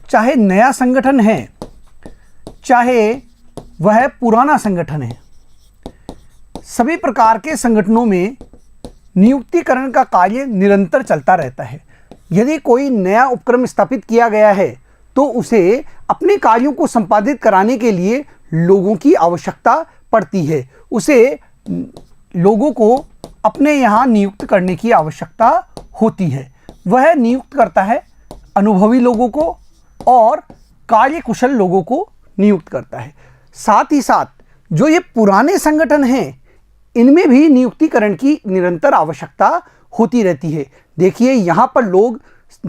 चाहे नया संगठन है चाहे वह पुराना संगठन है, सभी प्रकार के संगठनों में नियुक्तिकरण का कार्य निरंतर चलता रहता है। यदि कोई नया उपक्रम स्थापित किया गया है तो उसे अपने कार्यों को संपादित कराने के लिए लोगों की आवश्यकता पड़ती है। उसे लोगों को अपने यहाँ नियुक्त करने की आवश्यकता होती है। वह नियुक्त करता है अनुभवी लोगों को और कार्यकुशल लोगों को नियुक्त करता है। साथ ही साथ जो ये पुराने संगठन हैं, इनमें भी नियुक्तिकरण की निरंतर आवश्यकता होती रहती है। देखिए, यहाँ पर लोग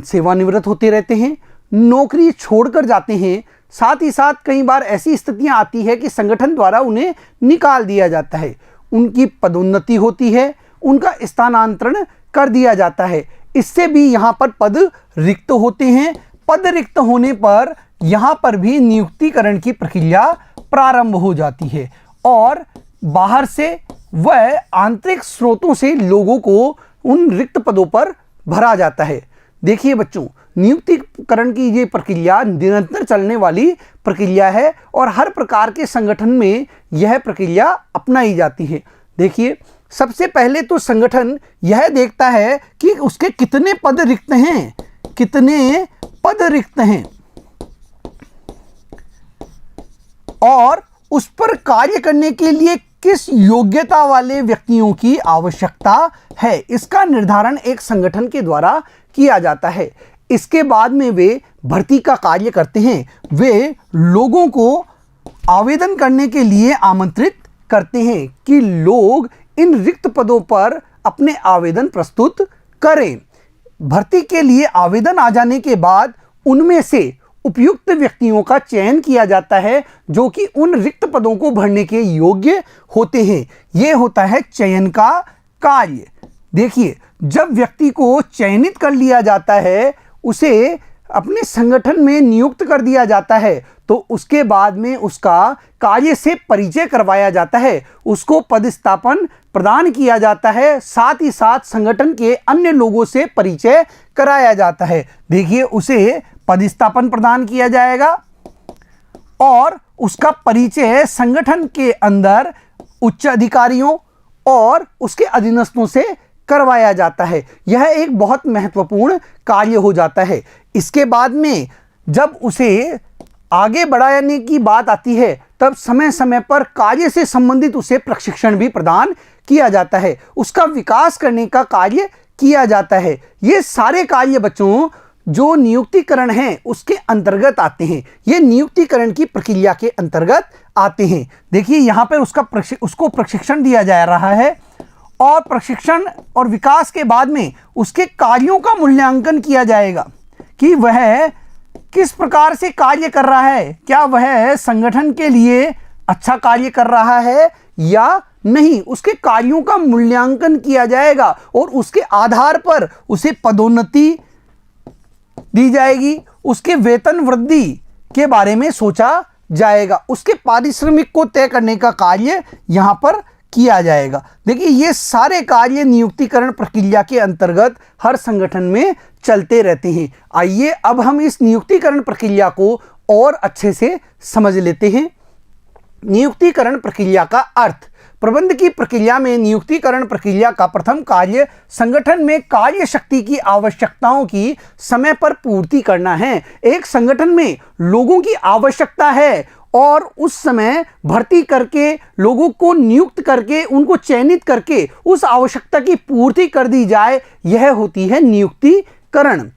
सेवानिवृत्त होते रहते हैं, नौकरी छोड़कर जाते हैं। साथ ही साथ कई बार ऐसी स्थितियाँ आती है कि संगठन द्वारा उन्हें निकाल दिया जाता है, उनकी पदोन्नति होती है, उनका स्थानांतरण कर दिया जाता है। इससे भी यहाँ पर पद रिक्त होते हैं। पद रिक्त होने पर यहाँ पर भी नियुक्तिकरण की प्रक्रिया प्रारंभ हो जाती है और बाहर से व आंतरिक स्रोतों से लोगों को उन रिक्त पदों पर भरा जाता है। देखिए बच्चों, नियुक्तिकरण की ये प्रक्रिया निरंतर चलने वाली प्रक्रिया है और हर प्रकार के संगठन में यह प्रक्रिया अपनाई जाती है। देखिए, सबसे पहले तो संगठन यह देखता है कि उसके कितने पद रिक्त हैं, कितने पद रिक्त हैं और उस पर कार्य करने के लिए किस योग्यता वाले व्यक्तियों की आवश्यकता है। इसका निर्धारण एक संगठन के द्वारा किया जाता है। इसके बाद में वे भर्ती का कार्य करते हैं। वे लोगों को आवेदन करने के लिए आमंत्रित करते हैं कि लोग इन रिक्त पदों पर अपने आवेदन प्रस्तुत करें। भर्ती के लिए आवेदन आ जाने के बाद उनमें से उपयुक्त व्यक्तियों का चयन किया जाता है जो कि उन रिक्त पदों को भरने के योग्य होते हैं। यह होता है चयन का कार्य। देखिए, जब व्यक्ति को चयनित कर लिया जाता है, उसे अपने संगठन में नियुक्त कर दिया जाता है, तो उसके बाद में उसका कार्य से परिचय करवाया जाता है, उसको पदस्थापन प्रदान किया जाता है, साथ ही साथ संगठन के अन्य लोगों से परिचय कराया जाता है। देखिए, उसे पदस्थापन प्रदान किया जाएगा और उसका परिचय संगठन के अंदर उच्च अधिकारियों और उसके अधीनस्थों से करवाया जाता है। यह एक बहुत महत्वपूर्ण कार्य हो जाता है। इसके बाद में जब उसे आगे बढ़ाने की बात आती है, तब समय समय पर कार्य से संबंधित उसे प्रशिक्षण भी प्रदान किया जाता है, उसका विकास करने का कार्य किया जाता है। ये सारे कार्य बच्चों जो नियुक्तिकरण है उसके अंतर्गत आते हैं। ये नियुक्तिकरण की प्रक्रिया के अंतर्गत आते हैं। देखिए, यहाँ पर उसको प्रशिक्षण दिया जा रहा है और प्रशिक्षण और विकास के बाद में उसके कार्यों का मूल्यांकन किया जाएगा कि वह किस प्रकार से कार्य कर रहा है, क्या वह संगठन के लिए अच्छा कार्य कर रहा है या नहीं। उसके कार्यों का मूल्यांकन किया जाएगा और उसके आधार पर उसे पदोन्नति दी जाएगी, उसके वेतन वृद्धि के बारे में सोचा जाएगा, उसके पारिश्रमिक को तय करने का कार्य यहाँ पर किया जाएगा। देखिए, ये सारे कार्य नियुक्तिकरण प्रक्रिया के अंतर्गत हर संगठन में चलते रहते हैं। आइए अब हम इस नियुक्तिकरण प्रक्रिया को और अच्छे से समझ लेते हैं। नियुक्तिकरण प्रक्रिया का अर्थ। प्रबंध की प्रक्रिया में नियुक्तिकरण प्रक्रिया का प्रथम कार्य संगठन में कार्य शक्ति की आवश्यकताओं की समय पर पूर्ति करना है। एक संगठन में लोगों की आवश्यकता है और उस समय भर्ती करके लोगों को नियुक्त करके उनको चयनित करके उस आवश्यकता की पूर्ति कर दी जाए, यह होती है नियुक्तिकरण।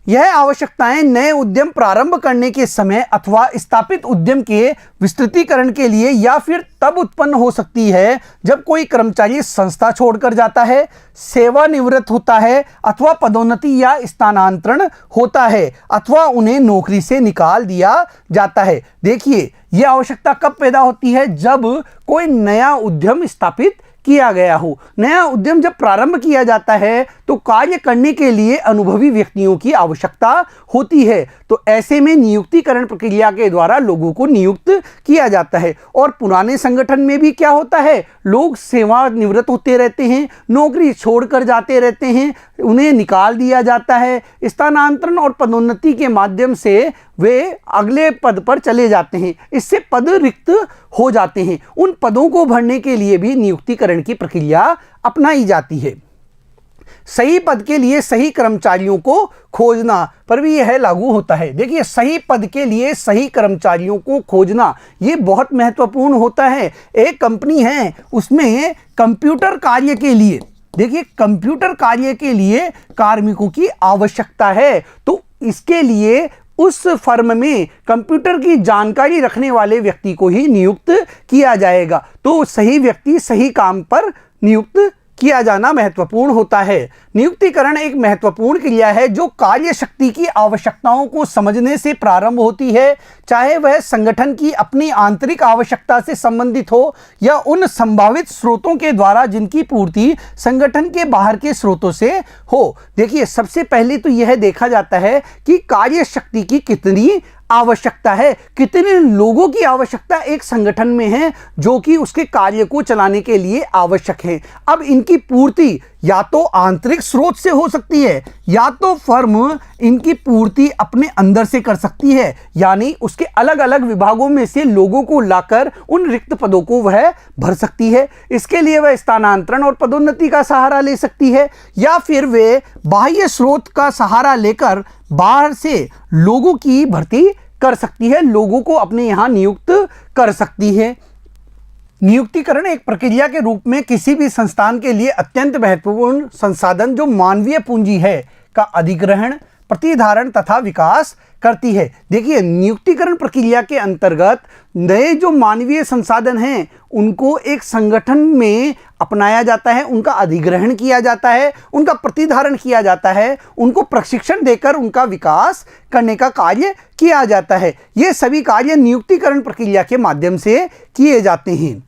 यह आवश्यकताएं नए उद्यम प्रारंभ करने के समय अथवा स्थापित उद्यम के विस्तृतीकरण के लिए या फिर तब उत्पन्न हो सकती है जब कोई कर्मचारी संस्था छोड़कर जाता है, सेवानिवृत्त होता है अथवा पदोन्नति या स्थानांतरण होता है अथवा उन्हें नौकरी से निकाल दिया जाता है। देखिए, यह आवश्यकता कब पैदा होती है? जब कोई नया उद्यम स्थापित किया गया हो। नया उद्यम जब प्रारंभ किया जाता है तो कार्य करने के लिए अनुभवी व्यक्तियों की आवश्यकता होती है। तो ऐसे में नियुक्तिकरण प्रक्रिया के द्वारा लोगों को नियुक्त किया जाता है। और पुराने संगठन में भी क्या होता है, लोग सेवानिवृत्त होते रहते हैं, नौकरी छोड़कर जाते रहते हैं, उन्हें निकाल दिया जाता है। स्थानांतरण और पदोन्नति के माध्यम से वे अगले पद पर चले जाते हैं, इससे पद रिक्त हो जाते हैं। उन पदों को भरने के लिए भी नियुक्तिकरण की प्रक्रिया अपनाई जाती है। सही पद के लिए सही कर्मचारियों को खोजना पर भी यह लागू होता है। देखिए, सही पद के लिए सही कर्मचारियों को खोजना ये बहुत महत्वपूर्ण होता है। एक कंपनी है, उसमें कंप्यूटर कार्य के लिए, देखिए कंप्यूटर कार्य के लिए कार्मिकों की आवश्यकता है, तो इसके लिए उस फर्म में कंप्यूटर की जानकारी रखने वाले व्यक्ति को ही नियुक्त किया जाएगा। तो सही व्यक्ति सही काम पर नियुक्त किया जाना महत्वपूर्ण होता है। नियुक्तिकरण एक महत्वपूर्ण क्रिया है जो कार्य शक्ति की आवश्यकताओं को समझने से प्रारंभ होती है, चाहे वह संगठन की अपनी आंतरिक आवश्यकता से संबंधित हो या उन संभावित स्रोतों के द्वारा जिनकी पूर्ति संगठन के बाहर के स्रोतों से हो। देखिए, सबसे पहले तो यह देखा जाता है कि कार्य शक्ति की कितनी आवश्यकता है, कितने लोगों की आवश्यकता एक संगठन में है जो कि उसके कार्य को चलाने के लिए आवश्यक है। अब इनकी पूर्ति या तो आंतरिक स्रोत से हो सकती है या तो फर्म इनकी पूर्ति अपने अंदर से कर सकती है, यानी उसके अलग अलग विभागों में से लोगों को लाकर उन रिक्त पदों को वह भर सकती है। इसके लिए वह स्थानांतरण और पदोन्नति का सहारा ले सकती है, या फिर वे बाह्य स्रोत का सहारा लेकर बाहर से लोगों की भर्ती कर सकती है, लोगों को अपने यहां नियुक्त कर सकती है। नियुक्तिकरण एक प्रक्रिया के रूप में किसी भी संस्थान के लिए अत्यंत महत्वपूर्ण संसाधन जो मानवीय पूंजी है का अधिग्रहण, प्रतिधारण तथा विकास करती है। देखिए, नियुक्तिकरण प्रक्रिया के अंतर्गत नए जो मानवीय संसाधन हैं उनको एक संगठन में अपनाया जाता है, उनका अधिग्रहण किया जाता है, उनका प्रतिधारण किया जाता है, उनको प्रशिक्षण देकर उनका विकास करने का कार्य किया जाता है। ये सभी कार्य नियुक्तिकरण प्रक्रिया के माध्यम से किए जाते हैं।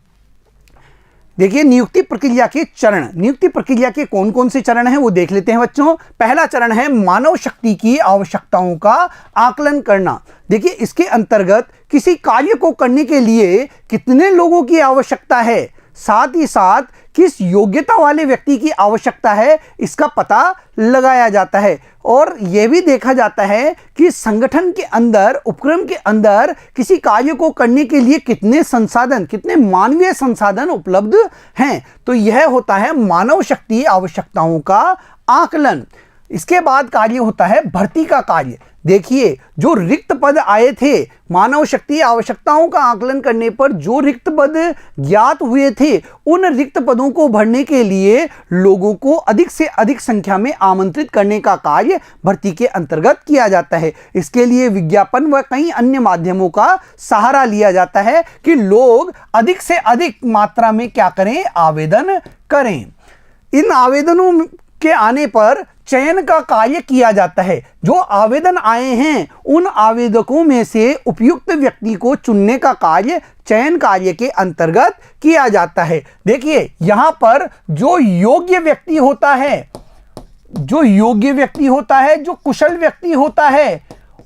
देखिए, नियुक्ति प्रक्रिया के चरण, नियुक्ति प्रक्रिया के कौन कौन से चरण हैं वो देख लेते हैं बच्चों। पहला चरण है मानव शक्ति की आवश्यकताओं का आकलन करना। देखिए, इसके अंतर्गत किसी कार्य को करने के लिए कितने लोगों की आवश्यकता है, साथ ही साथ किस योग्यता वाले व्यक्ति की आवश्यकता है, इसका पता लगाया जाता है। और यह भी देखा जाता है कि संगठन के अंदर, उपक्रम के अंदर किसी कार्य को करने के लिए कितने संसाधन, कितने मानवीय संसाधन उपलब्ध हैं। तो यह होता है मानव शक्ति आवश्यकताओं का आकलन। इसके बाद कार्य होता है भर्ती का कार्य। देखिए, जो रिक्त पद आए थे, मानव शक्ति आवश्यकताओं का आकलन करने पर जो रिक्त पद ज्ञात हुए थे, उन रिक्त पदों को भरने के लिए लोगों को अधिक से अधिक संख्या में आमंत्रित करने का कार्य भर्ती के अंतर्गत किया जाता है। इसके लिए विज्ञापन व कई अन्य माध्यमों का सहारा लिया जाता है कि लोग अधिक से अधिक मात्रा में क्या करें, आवेदन करें। इन आवेदनों के आने पर चयन का कार्य किया जाता है। जो आवेदन आए हैं उन आवेदकों में से उपयुक्त व्यक्ति को चुनने का कार्य चयन कार्य के अंतर्गत किया जाता है। देखिए, यहां पर जो योग्य व्यक्ति होता है, जो कुशल व्यक्ति होता है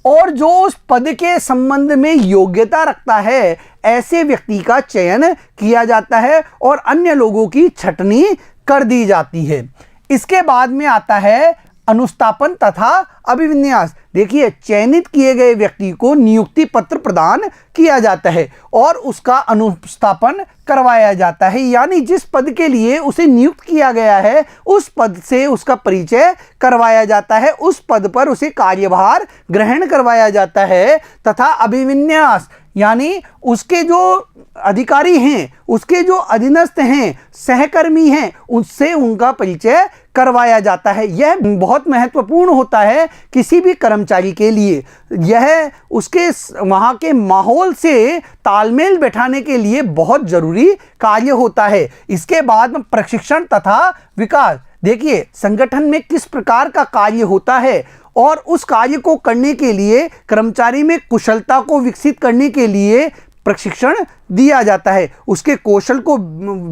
और जो उस पद के संबंध में योग्यता रखता है, ऐसे व्यक्ति का चयन किया जाता है और अन्य लोगों की छटनी कर दी जाती है। इसके बाद में आता है अनुस्थापन तथा अभिविन्यास। देखिए, चयनित किए गए व्यक्ति को नियुक्ति पत्र प्रदान किया जाता है और उसका अनुस्थापन करवाया जाता है, यानी जिस पद के लिए उसे नियुक्त किया गया है उस पद से उसका परिचय करवाया जाता है, उस पद पर उसे कार्यभार ग्रहण करवाया जाता है। तथा अभिविन्यास यानी उसके जो अधिकारी हैं, उसके जो अधीनस्थ हैं, सहकर्मी हैं, उससे उनका परिचय करवाया जाता है। यह बहुत महत्वपूर्ण होता है किसी भी कर्मचारी के लिए। यह उसके वहाँ के माहौल से तालमेल बैठाने के लिए बहुत जरूरी कार्य होता है। इसके बाद प्रशिक्षण तथा विकास। देखिए, संगठन में किस प्रकार का कार्य होता है और उस कार्य को करने के लिए कर्मचारी में कुशलता को विकसित करने के लिए प्रशिक्षण दिया जाता है। उसके कौशल को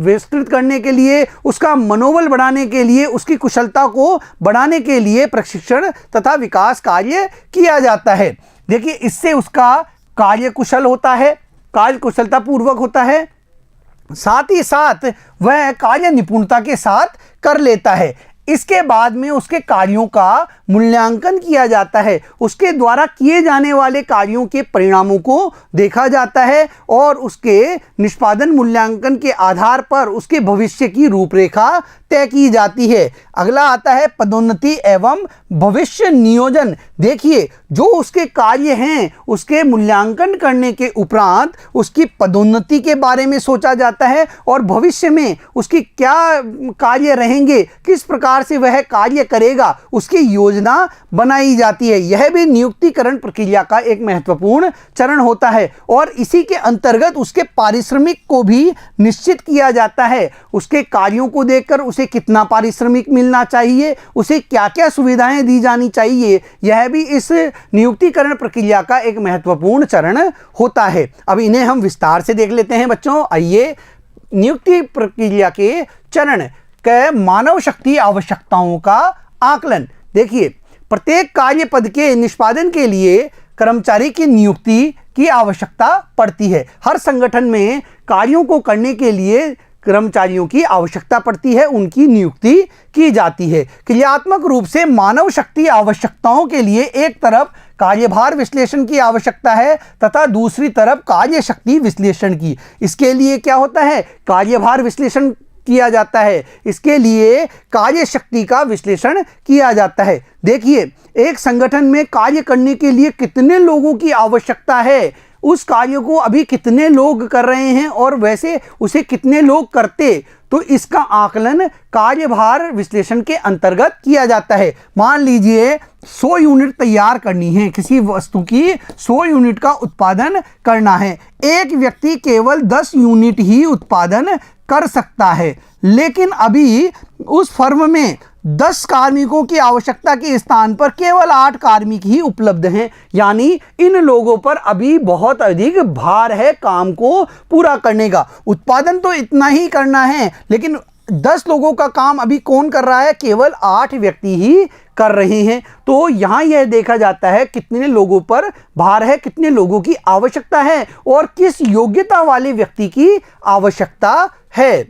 विस्तृत करने के लिए, उसका मनोबल बढ़ाने के लिए, उसकी कुशलता को बढ़ाने के लिए प्रशिक्षण तथा विकास कार्य किया जाता है। देखिए, इससे उसका कार्य कुशल होता है, कार्य कुशलता पूर्वक होता है, साथ ही साथ वह कार्य निपुणता के साथ कर लेता है। इसके बाद में उसके कार्यों का मूल्यांकन किया जाता है, उसके द्वारा किए जाने वाले कार्यों के परिणामों को देखा जाता है और उसके निष्पादन मूल्यांकन के आधार पर उसके भविष्य की रूपरेखा तय की जाती है। अगला आता है पदोन्नति एवं भविष्य नियोजन। देखिए, जो उसके कार्य हैं उसके मूल्यांकन करने के उपरांत उसकी पदोन्नति के बारे में सोचा जाता है और भविष्य में उसकी क्या कार्य रहेंगे, किस प्रकार से वह कार्य करेगा, उसकी योजना बनाई जाती है। यह भी नियुक्तिकरण प्रक्रिया का एक महत्वपूर्ण चरण होता है और इसी के अंतर्गत उसके पारिश्रमिक को भी निश्चित किया जाता है। उसके कार्यों को देखकर उसे कितना पारिश्रमिक मिलना चाहिए, उसे क्या क्या सुविधाएं दी जानी चाहिए, यह भी इस नियुक्तिकरण प्रक्रिया का एक महत्वपूर्ण चरण होता है। अब इन्हें हम विस्तार से देख लेते हैं बच्चों। आइए, नियुक्ति प्रक्रिया के चरण के मानव शक्ति आवश्यकताओं का आकलन। देखिए, प्रत्येक कार्य पद के निष्पादन के लिए कर्मचारी की नियुक्ति की आवश्यकता पड़ती है। हर संगठन में कार्यों को करने के लिए कर्मचारियों की आवश्यकता पड़ती है, उनकी नियुक्ति की जाती है। क्रियात्मक रूप से मानव शक्ति आवश्यकताओं के लिए एक तरफ कार्यभार विश्लेषण की आवश्यकता है तथा दूसरी तरफ कार्य शक्ति विश्लेषण की। इसके लिए क्या होता है, कार्यभार विश्लेषण किया जाता है, इसके लिए कार्य शक्ति का विश्लेषण किया जाता है। देखिए, एक संगठन में कार्य करने के लिए कितने लोगों की आवश्यकता है, उस कार्य को अभी कितने लोग कर रहे हैं और वैसे उसे कितने लोग करते, तो इसका आकलन कार्यभार विश्लेषण के अंतर्गत किया जाता है। मान लीजिए 100 यूनिट तैयार करनी है, किसी वस्तु की 100 यूनिट का उत्पादन करना है। एक व्यक्ति केवल 10 यूनिट ही उत्पादन कर सकता है, लेकिन अभी उस फर्म में 10 कार्मिकों की आवश्यकता के स्थान पर केवल 8 कार्मिक ही उपलब्ध हैं। यानी इन लोगों पर अभी बहुत अधिक भार है काम को पूरा करने का। उत्पादन तो इतना ही करना है, लेकिन 10 लोगों का काम अभी कौन कर रहा है, केवल 8 व्यक्ति ही कर रहे हैं। तो यहाँ यह देखा जाता है कितने लोगों पर भार है, कितने लोगों की आवश्यकता है और किस योग्यता वाले व्यक्ति की आवश्यकता है।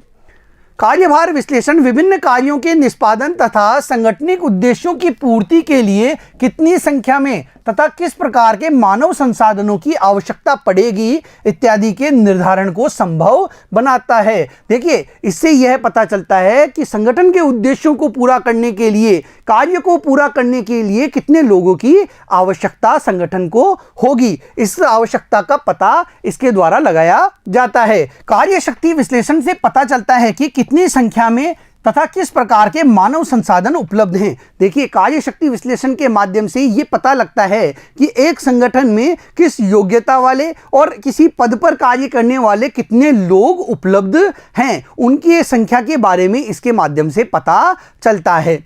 कार्यभार विश्लेषण विभिन्न कार्यों के निष्पादन तथा संगठनिक उद्देश्यों की पूर्ति के लिए कितनी संख्या में तथा किस प्रकार के मानव संसाधनों की आवश्यकता पड़ेगी इत्यादि के निर्धारण को संभव बनाता है। देखिए, इससे यह पता चलता है कि संगठन के उद्देश्यों को पूरा करने के लिए, कार्य को पूरा करने के लिए कितने लोगों की आवश्यकता संगठन को होगी। इस आवश्यकता का पता इसके द्वारा लगाया जाता है। कार्य शक्ति विश्लेषण से पता चलता है कि कितनी संख्या में तथा किस प्रकार के मानव संसाधन उपलब्ध हैं। देखिए, कार्य शक्ति विश्लेषण के माध्यम से ये पता लगता है कि एक संगठन में किस योग्यता वाले और किसी पद पर कार्य करने वाले कितने लोग उपलब्ध हैं, उनकी संख्या के बारे में इसके माध्यम से पता चलता है।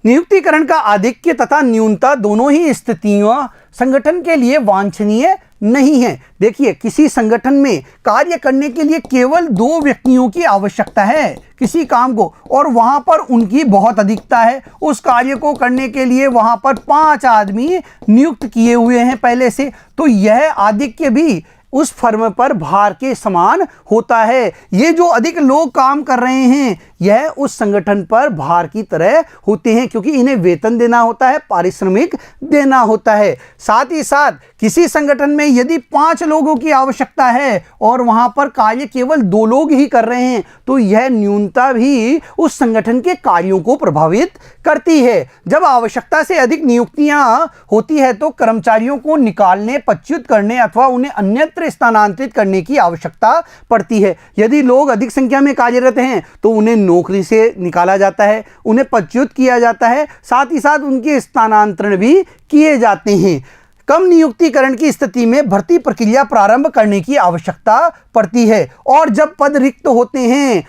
नियुक्तिकरण का आधिक्य तथा न्यूनता दोनों ही स्थितियां संगठन के लिए वांछनीय नहीं है। देखिए, किसी संगठन में कार्य करने के लिए केवल 2 व्यक्तियों की आवश्यकता है किसी काम को, और वहां पर उनकी बहुत अधिकता है। उस कार्य को करने के लिए वहां पर 5 आदमी नियुक्त किए हुए हैं पहले से, तो यह आधिक्य भी उस फर्म पर भार के समान होता है। ये जो अधिक लोग काम कर रहे हैं यह उस संगठन पर भार की तरह होते हैं, क्योंकि इन्हें वेतन देना होता है, पारिश्रमिक देना होता है। साथ ही साथ किसी संगठन में यदि 5 लोगों की आवश्यकता है और वहां पर कार्य केवल 2 लोग ही कर रहे हैं, तो यह न्यूनता भी उस संगठन के कार्यों को प्रभावित करती है। जब आवश्यकता से अधिक नियुक्तियां होती है तो कर्मचारियों को निकालने, पदच्युत करने अथवा उन्हें अन्यत्र स्थानांतरित करने की आवश्यकता पड़ती है। यदि लोग अधिक संख्या में कार्यरत हैं तो उन्हें नौकरी से निकाला जाता है, उन्हें पदच्युत किया जाता है, साथ ही साथ उनके स्थानांतरण भी किए जाते हैं। कम नियुक्तिकरण की स्थिति में भर्ती प्रक्रिया प्रारंभ करने की आवश्यकता पड़ती है, और जब पद रिक्त होते हैं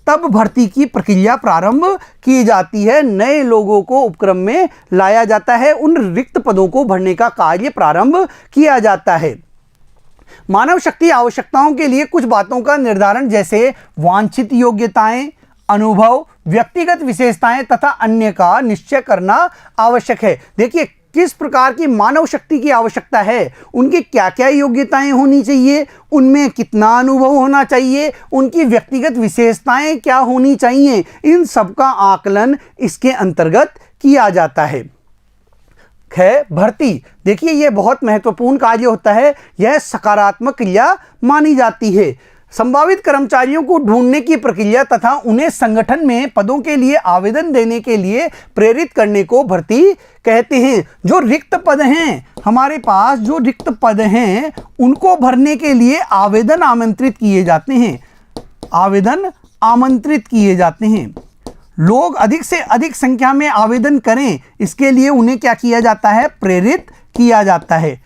तब भर्ती की प्रक्रिया प्रारंभ की जाती है। नए लोगों को उपक्रम में लाया जाता है, उन रिक्त पदों को भरने का कार्य प्रारंभ किया जाता है। मानव शक्ति आवश्यकताओं के लिए कुछ बातों का निर्धारण, जैसे वांछित योग्यताएं, अनुभव, व्यक्तिगत विशेषताएं तथा अन्य का निश्चय करना आवश्यक है। देखिए, किस प्रकार की मानव शक्ति की आवश्यकता है, उनकी क्या क्या योग्यताएं होनी चाहिए, उनमें कितना अनुभव होना चाहिए, उनकी व्यक्तिगत विशेषताएं क्या होनी चाहिए, इन सब का आकलन इसके अंतर्गत किया जाता है। भर्ती, देखिए यह बहुत महत्वपूर्ण कार्य होता है, यह सकारात्मक क्रिया मानी जाती है। संभावित कर्मचारियों को ढूंढने की प्रक्रिया तथा उन्हें संगठन में पदों के लिए आवेदन देने के लिए प्रेरित करने को भर्ती कहते हैं। जो रिक्त पद हैं हमारे पास, जो रिक्त पद हैं उनको भरने के लिए आवेदन आमंत्रित किए जाते हैं, आवेदन आमंत्रित किए जाते हैं। लोग अधिक से अधिक संख्या में आवेदन करें, इसके लिए उन्हें क्या किया जाता है, प्रेरित किया जाता है।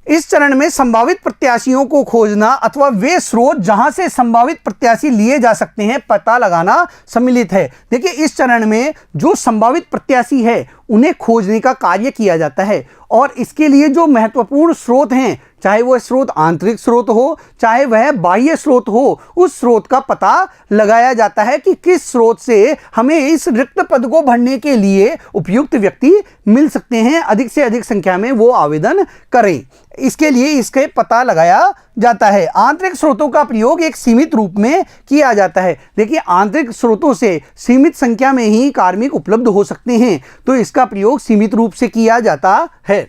इस चरण में संभावित प्रत्याशियों को खोजना अथवा वे स्रोत जहां से संभावित प्रत्याशी लिए जा सकते हैं पता लगाना सम्मिलित है। देखिए इस चरण में जो संभावित प्रत्याशी है उन्हें खोजने का कार्य किया जाता है और इसके लिए जो महत्वपूर्ण स्रोत हैं, चाहे वह स्रोत आंतरिक स्रोत हो चाहे वह बाह्य स्रोत हो, उस स्रोत का पता लगाया जाता है कि किस स्रोत से हमें इस रिक्त पद को भरने के लिए उपयुक्त व्यक्ति मिल सकते हैं, अधिक से अधिक संख्या में वो आवेदन करें। इसके लिए इसके पता लगाया जाता है। आंतरिक स्रोतों का प्रयोग एक सीमित रूप में किया जाता है। देखिए आंतरिक स्रोतों से सीमित संख्या में ही कार्मिक उपलब्ध हो सकते हैं, तो इसका प्रयोग सीमित रूप से किया जाता है।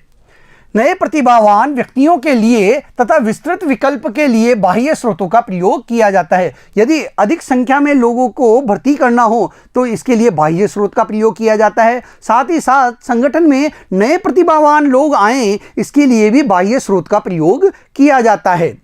नए प्रतिभावान व्यक्तियों के लिए तथा विस्तृत विकल्प के लिए बाह्य स्रोतों का प्रयोग किया जाता है। यदि अधिक संख्या में लोगों को भर्ती करना हो तो इसके लिए बाह्य स्रोत का प्रयोग किया जाता है। साथ ही साथ संगठन में नए प्रतिभावान लोग आए, इसके लिए भी बाह्य स्रोत का प्रयोग किया जाता है।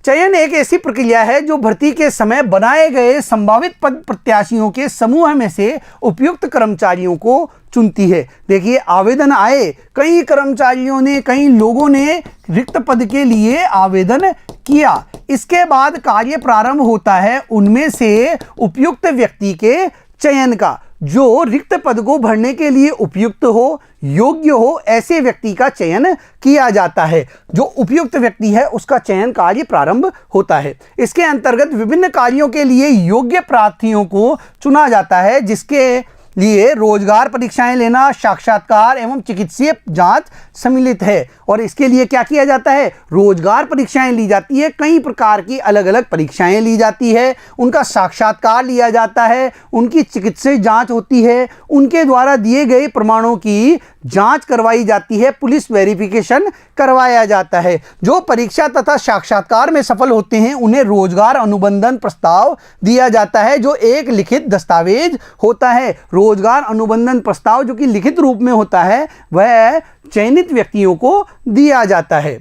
चयन एक ऐसी प्रक्रिया है जो भर्ती के समय बनाए गए संभावित पद प्रत्याशियों के समूह में से उपयुक्त कर्मचारियों को चुनती है। देखिए आवेदन आए, कई कर्मचारियों ने, कई लोगों ने रिक्त पद के लिए आवेदन किया, इसके बाद कार्य प्रारंभ होता है उनमें से उपयुक्त व्यक्ति के चयन का। जो रिक्त पद को भरने के लिए उपयुक्त हो, योग्य हो, ऐसे व्यक्ति का चयन किया जाता है। जो उपयुक्त व्यक्ति है उसका चयन कार्य प्रारंभ होता है। इसके अंतर्गत विभिन्न कार्यों के लिए योग्य प्रार्थियों को चुना जाता है, जिसके लिए रोजगार परीक्षाएं लेना, साक्षात्कार एवं चिकित्सीय जांच सम्मिलित है। और इसके लिए क्या किया जाता है, रोजगार परीक्षाएं ली जाती है, कई प्रकार की अलग अलग परीक्षाएं ली जाती है, उनका साक्षात्कार लिया जाता है, उनकी चिकित्सीय जांच होती है, उनके द्वारा दिए गए प्रमाणों की जांच करवाई जाती है, पुलिस वेरिफिकेशन करवाया जाता है। जो परीक्षा तथा साक्षात्कार में सफल होते हैं उन्हें रोजगार अनुबंधन प्रस्ताव दिया जाता है, जो एक लिखित दस्तावेज होता है। रोजगार अनुबंधन प्रस्ताव जो कि लिखित रूप में होता है वह चयनित व्यक्तियों को दिया जाता है।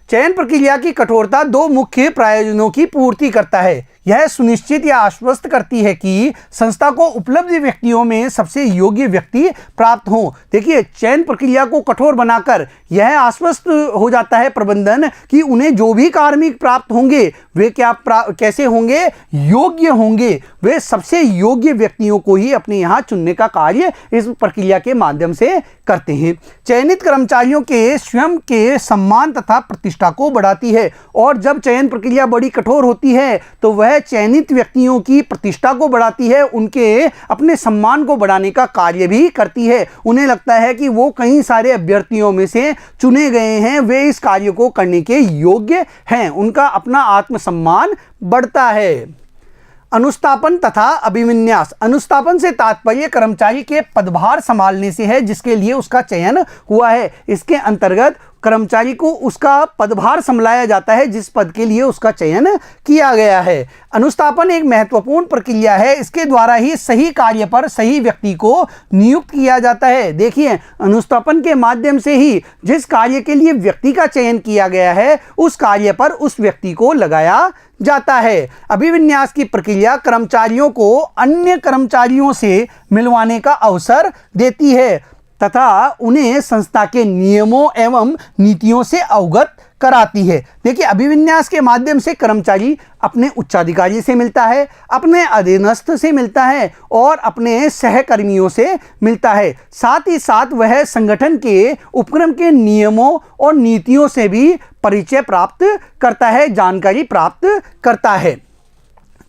चयन प्रक्रिया की कठोरता दो मुख्य प्रयोजनों की पूर्ति करता है। यह सुनिश्चित या आश्वस्त करती है कि संस्था को उपलब्ध व्यक्तियों में सबसे योग्य व्यक्ति प्राप्त हो। देखिए चयन प्रक्रिया को कठोर बनाकर यह आश्वस्त हो जाता है प्रबंधन कि उन्हें जो भी कार्मिक प्राप्त होंगे वे कैसे होंगे, योग्य होंगे। वे सबसे योग्य व्यक्तियों को ही अपने यहाँ चुनने का कार्य इस प्रक्रिया के माध्यम से करते हैं। चयनित कर्मचारियों के स्वयं के सम्मान तथा प्रतिष्ठा को बढ़ाती है। और जब चयन प्रक्रिया बड़ी कठोर होती है तो वह चयनित व्यक्तियों की प्रतिष्ठा को बढ़ाती है, उनके अपने सम्मान को बढ़ाने का कार्य भी करती है। उन्हें लगता है कि वो कई सारे अभ्यर्थियों में से चुने गए हैं, वे इस कार्य को करने के योग्य हैं, उनका अपना आत्मसम्मान बढ़ता है। अनुस्थापन तथा अभिविन्यास। अनुस्थापन से तात्पर्य कर्मचारी के पदभार संभालने से है जिसके लिए उसका चयन हुआ है। इसके अंतर्गत कर्मचारी को उसका पदभार संभाला जाता है जिस पद के लिए उसका चयन किया गया है। अनुस्थापन एक महत्वपूर्ण प्रक्रिया है, इसके द्वारा ही सही कार्य पर सही व्यक्ति को नियुक्त किया जाता है। देखिए अनुस्थापन के माध्यम से ही जिस कार्य के लिए व्यक्ति का चयन किया गया है उस कार्य पर उस व्यक्ति को लगाया जाता है। अभिविन्यास की प्रक्रिया कर्मचारियों को अन्य कर्मचारियों से मिलवाने का अवसर देती है तथा उन्हें संस्था के नियमों एवं नीतियों से अवगत कराती है। देखिए अभिविन्यास के माध्यम से कर्मचारी अपने उच्चाधिकारी से मिलता है, अपने अधीनस्थ से मिलता है और अपने सहकर्मियों से मिलता है। साथ ही साथ वह संगठन के उपक्रम के नियमों और नीतियों से भी परिचय प्राप्त करता है, जानकारी प्राप्त करता है।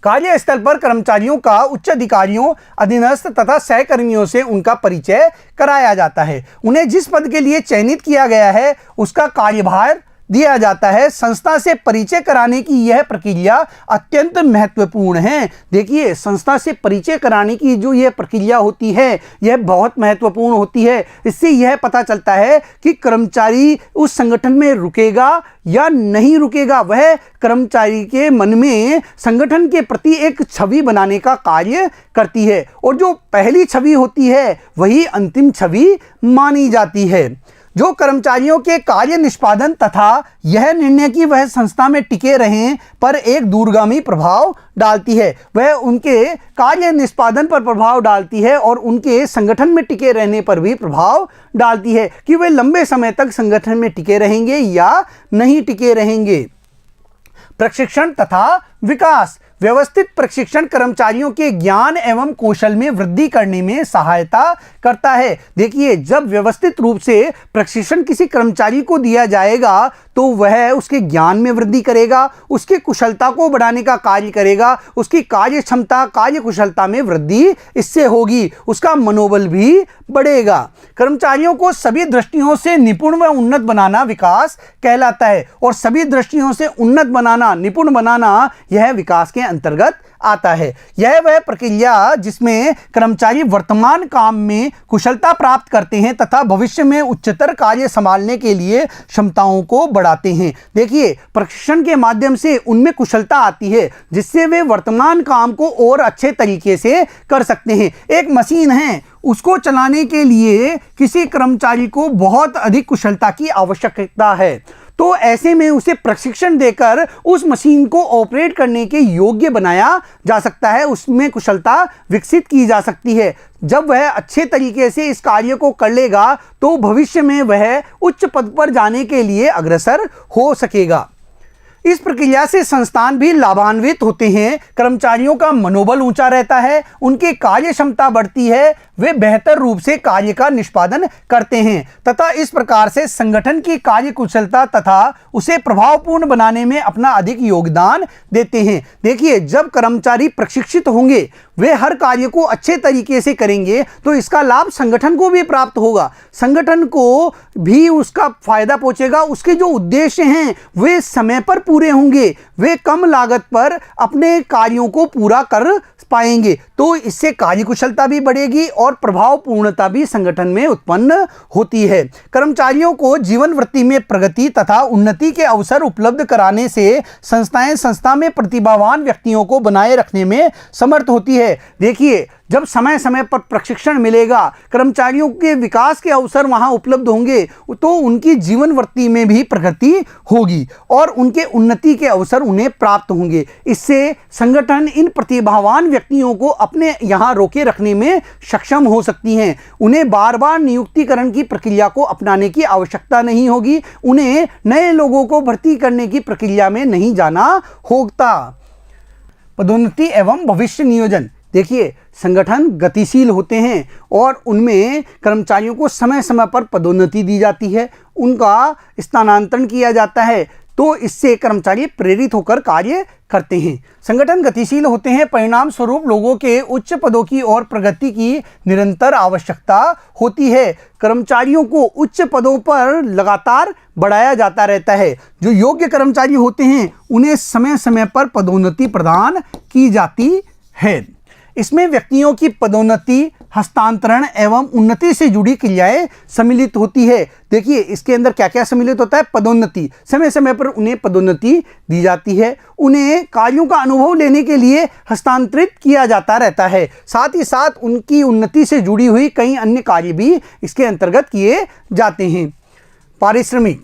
कार्यस्थल पर कर्मचारियों का उच्च अधिकारियों, अधीनस्थ तथा सहकर्मियों से उनका परिचय कराया जाता है। उन्हें जिस पद के लिए चयनित किया गया है उसका कार्यभार दिया जाता है। संस्था से परिचय कराने की यह प्रक्रिया अत्यंत महत्वपूर्ण है। देखिए, संस्था से परिचय कराने की जो यह प्रक्रिया होती है यह बहुत महत्वपूर्ण होती है। इससे यह पता चलता है कि कर्मचारी उस संगठन में रुकेगा या नहीं रुकेगा। वह कर्मचारी के मन में संगठन के प्रति एक छवि बनाने का कार्य करती है और जो पहली छवि होती है वही अंतिम छवि मानी जाती है। जो कर्मचारियों के कार्य निष्पादन तथा यह निर्णय कि वह संस्था में टिके रहें पर एक दूरगामी प्रभाव डालती है। वह उनके कार्य निष्पादन पर प्रभाव डालती है और उनके संगठन में टिके रहने पर भी प्रभाव डालती है कि वे लंबे समय तक संगठन में टिके रहेंगे या नहीं टिके रहेंगे। प्रशिक्षण तथा विकास। व्यवस्थित प्रशिक्षण कर्मचारियों के ज्ञान एवं कौशल में वृद्धि करने में सहायता करता है। देखिए, जब व्यवस्थित रूप से प्रशिक्षण किसी कर्मचारी को दिया जाएगा तो वह उसके ज्ञान में वृद्धि करेगा, उसकी कुशलता को बढ़ाने का कार्य करेगा, उसकी कार्य क्षमता, कार्य कुशलता में वृद्धि इससे होगी, उसका मनोबल भी बढ़ेगा। कर्मचारियों को सभी दृष्टियों से निपुण व उन्नत बनाना विकास कहलाता है और सभी दृष्टियों से उन्नत बनाना, निपुण बनाना यह विकास के अंतर्गत आता है। यह वह प्रक्रिया जिसमें कर्मचारी वर्तमान काम में कुशलता प्राप्त करते हैं तथा भविष्य में उच्चतर कार्य संभालने के लिए क्षमताओं को बढ़ाते हैं। देखिए, प्रशिक्षण के माध्यम से उनमें कुशलता आती है जिससे वे वर्तमान काम को और अच्छे तरीके से कर सकते हैं। एक मशीन है, उसको चलाने के लिए किसी कर्मचारी को बहुत अधिक कुशलता की आवश्यकता है, तो ऐसे में उसे प्रशिक्षण देकर उस मशीन को ऑपरेट करने के योग्य बनाया जा सकता है, उसमें कुशलता विकसित की जा सकती है। जब वह अच्छे तरीके से इस कार्य को कर लेगा तो भविष्य में वह उच्च पद पर जाने के लिए अग्रसर हो सकेगा। इस प्रक्रिया से संस्थान भी लाभान्वित होते हैं, कर्मचारियों का मनोबल ऊंचा रहता है, उनकी कार्य क्षमता बढ़ती है, वे बेहतर रूप से कार्य का निष्पादन करते हैं तथा इस प्रकार से संगठन की कार्य कुशलता तथा उसे प्रभावपूर्ण बनाने में अपना अधिक योगदान देते हैं। देखिए, जब कर्मचारी प्रशिक्षित होंगे, वे हर कार्य को अच्छे तरीके से करेंगे तो इसका लाभ संगठन को भी प्राप्त होगा, संगठन को भी उसका फायदा पहुंचेगा। उसके जो उद्देश्य हैं वे समय पर पूरे होंगे, वे कम लागत पर अपने कार्यों को पूरा कर पाएंगे, तो इससे कार्यकुशलता भी बढ़ेगी और प्रभावपूर्णता भी संगठन में उत्पन्न होती है। कर्मचारियों को जीवन वृत्ति में प्रगति तथा उन्नति के अवसर उपलब्ध कराने से संस्थाएं संस्था में प्रतिभावान व्यक्तियों को बनाए रखने में समर्थ होती है। देखिए, जब समय समय पर प्रशिक्षण मिलेगा, कर्मचारियों के विकास के अवसर वहां उपलब्ध होंगे तो उनकी जीवन वृत्ति में भी प्रगति होगी और उनके उन्नति के अवसर उन्हें प्राप्त होंगे। इससे संगठन इन प्रतिभावान व्यक्तियों को अपने यहाँ रोके रखने में सक्षम हो सकती हैं। उन्हें बार बार नियुक्तिकरण की प्रक्रिया को अपनाने की आवश्यकता नहीं होगी, उन्हें नए लोगों को भर्ती करने की प्रक्रिया में नहीं जाना होगा। पदोन्नति एवं भविष्य नियोजन। देखिए, संगठन गतिशील होते हैं और उनमें कर्मचारियों को समय समय पर पदोन्नति दी जाती है, उनका स्थानांतरण किया जाता है, तो इससे कर्मचारी प्रेरित होकर कार्य करते हैं। संगठन गतिशील होते हैं, परिणाम स्वरूप लोगों के उच्च पदों की और प्रगति की निरंतर आवश्यकता होती है। कर्मचारियों को उच्च पदों पर लगातार बढ़ाया जाता रहता है। जो योग्य कर्मचारी होते हैं उन्हें समय समय पर पदोन्नति प्रदान की जाती है। इसमें व्यक्तियों की पदोन्नति, हस्तांतरण एवं उन्नति से जुड़ी क्रियाएं सम्मिलित होती है। देखिए, इसके अंदर क्या क्या सम्मिलित होता है। पदोन्नति, समय समय पर उन्हें पदोन्नति दी जाती है, उन्हें कार्यों का अनुभव लेने के लिए हस्तांतरित किया जाता रहता है, साथ ही साथ उनकी उन्नति से जुड़ी हुई कई अन्य कार्य भी इसके अंतर्गत किए जाते हैं। पारिश्रमिक,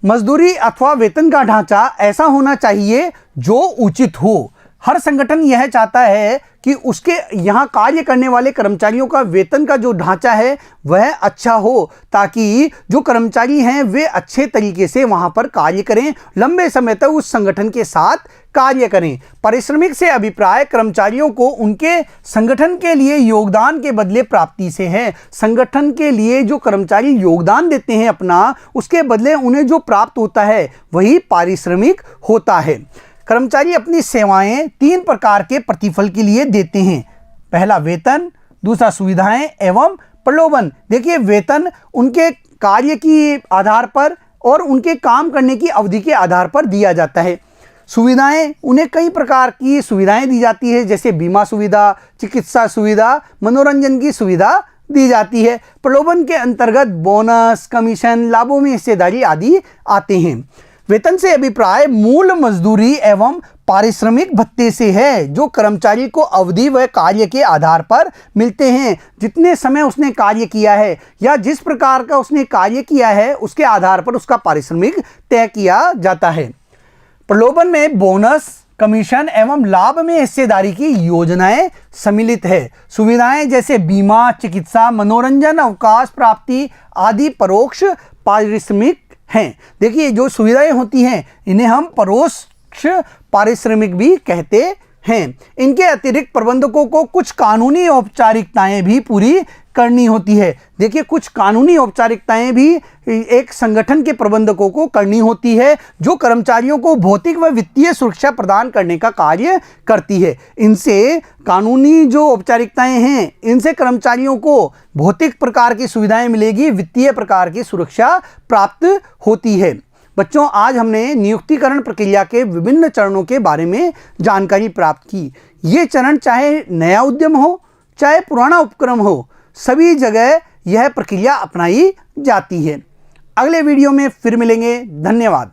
मजदूरी अथवा वेतन का ढांचा ऐसा होना चाहिए जो उचित हो। हर संगठन यह चाहता है कि उसके यहाँ कार्य करने वाले कर्मचारियों का वेतन का जो ढांचा है वह अच्छा हो, ताकि जो कर्मचारी हैं वे अच्छे तरीके से वहाँ पर कार्य करें, लंबे समय तक उस संगठन के साथ कार्य करें। पारिश्रमिक से अभिप्राय कर्मचारियों को उनके संगठन के लिए योगदान के बदले प्राप्ति से है। संगठन के लिए जो कर्मचारी योगदान देते हैं अपना, उसके बदले उन्हें जो प्राप्त होता है वही पारिश्रमिक होता है। कर्मचारी अपनी सेवाएं 3 प्रकार के प्रतिफल के लिए देते हैं। पहला वेतन, दूसरा सुविधाएं एवं प्रलोभन। देखिए, वेतन उनके कार्य की आधार पर और उनके काम करने की अवधि के आधार पर दिया जाता है। सुविधाएं, उन्हें कई प्रकार की सुविधाएं दी जाती है, जैसे बीमा सुविधा, चिकित्सा सुविधा, मनोरंजन की सुविधा दी जाती है। प्रलोभन के अंतर्गत बोनस, कमीशन, लाभों में हिस्सेदारी आदि आते हैं। वेतन से अभिप्राय मूल मजदूरी एवं पारिश्रमिक भत्ते से है, जो कर्मचारी को अवधि व कार्य के आधार पर मिलते हैं। जितने समय उसने कार्य किया है या जिस प्रकार का उसने कार्य किया है, उसके आधार पर उसका पारिश्रमिक तय किया जाता है। प्रलोभन में बोनस, कमीशन एवं लाभ में हिस्सेदारी की योजनाएं सम्मिलित है। सुविधाएं जैसे बीमा, चिकित्सा, मनोरंजन, अवकाश प्राप्ति आदि परोक्ष पारिश्रमिक हैं। देखिए, जो सुविधाएं होती हैं इन्हें हम परोक्ष पारिश्रमिक भी कहते हैं। इनके अतिरिक्त प्रबंधकों को कुछ कानूनी औपचारिकताएं भी पूरी करनी होती है। देखिए, कुछ कानूनी औपचारिकताएं भी एक संगठन के प्रबंधकों को करनी होती है, जो कर्मचारियों को भौतिक व वित्तीय सुरक्षा प्रदान करने का कार्य करती है। इनसे कानूनी जो औपचारिकताएं हैं, इनसे कर्मचारियों को भौतिक प्रकार की सुविधाएं मिलेगी, वित्तीय प्रकार की सुरक्षा प्राप्त होती है। बच्चों, आज हमने नियुक्तिकरण प्रक्रिया के विभिन्न चरणों के बारे में जानकारी प्राप्त की। ये चरण चाहे नया उद्यम हो, चाहे पुराना उपक्रम हो, सभी जगह यह प्रक्रिया अपनाई जाती है। अगले वीडियो में फिर मिलेंगे। धन्यवाद।